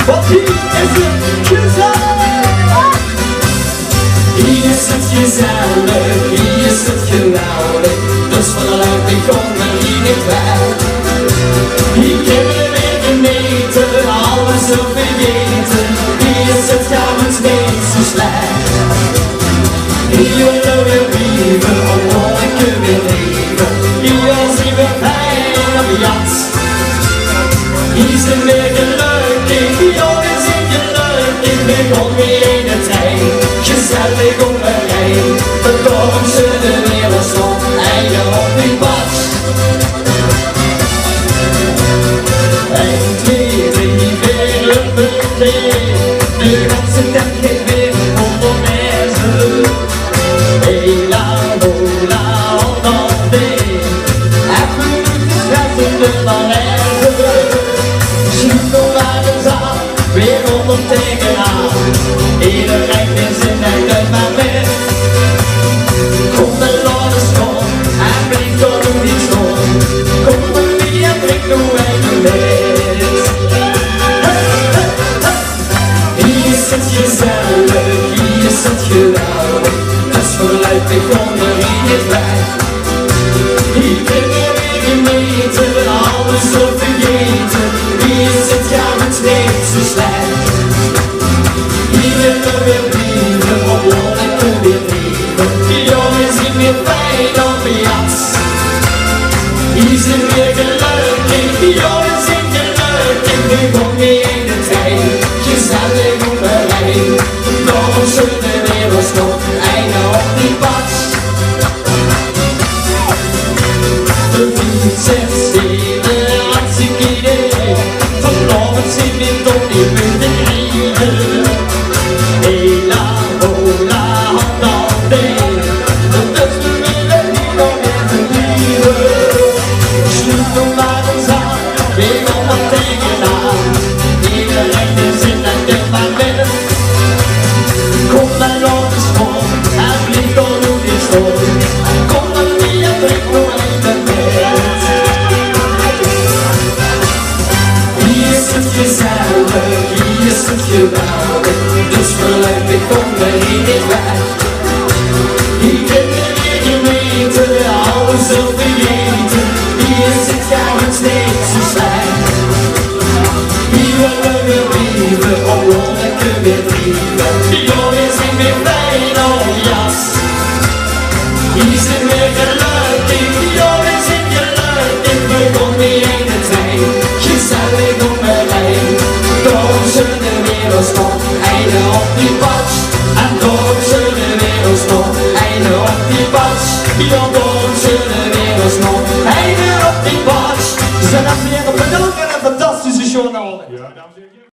Want hier is het gezellig. Hier is het gezellig, hier is het geweldig. Dus vanuit begonnen hier niet weg. Hier kunnen we genieten, alles zo vergeten. Hier is het gamens niet zo slecht. Hier willen we leven, omdat ik weer leven. Hier zien we fijn op jas. Hier zijn we gelukkig, jongens zijn gelukkig. Begon weer in de trein, gezellig om me heen. De dorpse de wereld stond en je op die pas. 1, 2, 3, 4, huppatee. De ganse tijd geeft weer onder mensen. Hela, hola, honderdé. En we moeten schrijven de larenzen. Chocolades aan, weer onder tegenaan. Iedereen is in de uit maar met. Kom de lade schoon, en blink door hoe die schoon. Kom maar wie en drink hoe even met. Hier is het gezellig, hier is het geweldig. Dus vooruit begonnen hier niet weg. Hier kunnen we genieten, alles zo vergeten. Hier is het gamens niet zo slecht. Hier willen we blijven, omdat ik weer leven. Die jongens zien weer fijn op je jas. Hier zijn we gelukkig, die jongens zijn gelukkig. Begon weer in de trein, gezellig om me heen. Nog een schöne wereld stond, einde op die pas. De fiets heeft stelen, hartstikke idee. Vanavond zit niet op die punten kriegen. Hela, hola, honderdé. Dus we willen hier nog even blijven. Sluit nog maar eens aan, weer onder tegenaan. Iedereen is in en dit maar met. Kom dan op de school, en blijf door hoe die school. Kom dan wie en drink nog even met. Hier is het gezellig, hier is het geweldig. Dus vooruit begonnen hier niet weg. Hier kunnen we genieten, alles zo vergeten. Hier is het gamens niet zo slecht. Hier willen we blijven, omdat ik weer leven. Die jongens zijn weer fijn op jas. Hier zijn we gelukkig, die jongens zijn gelukkig. Begon weer in de trein, gezellig om me heen. Door de wereld stond, einde op die pas. En door de wereld stond, einde op die pas. Ja, door de wereld stond, einde op die pas. Ze zijn weer op een fantastische show. Ja, dames en heren.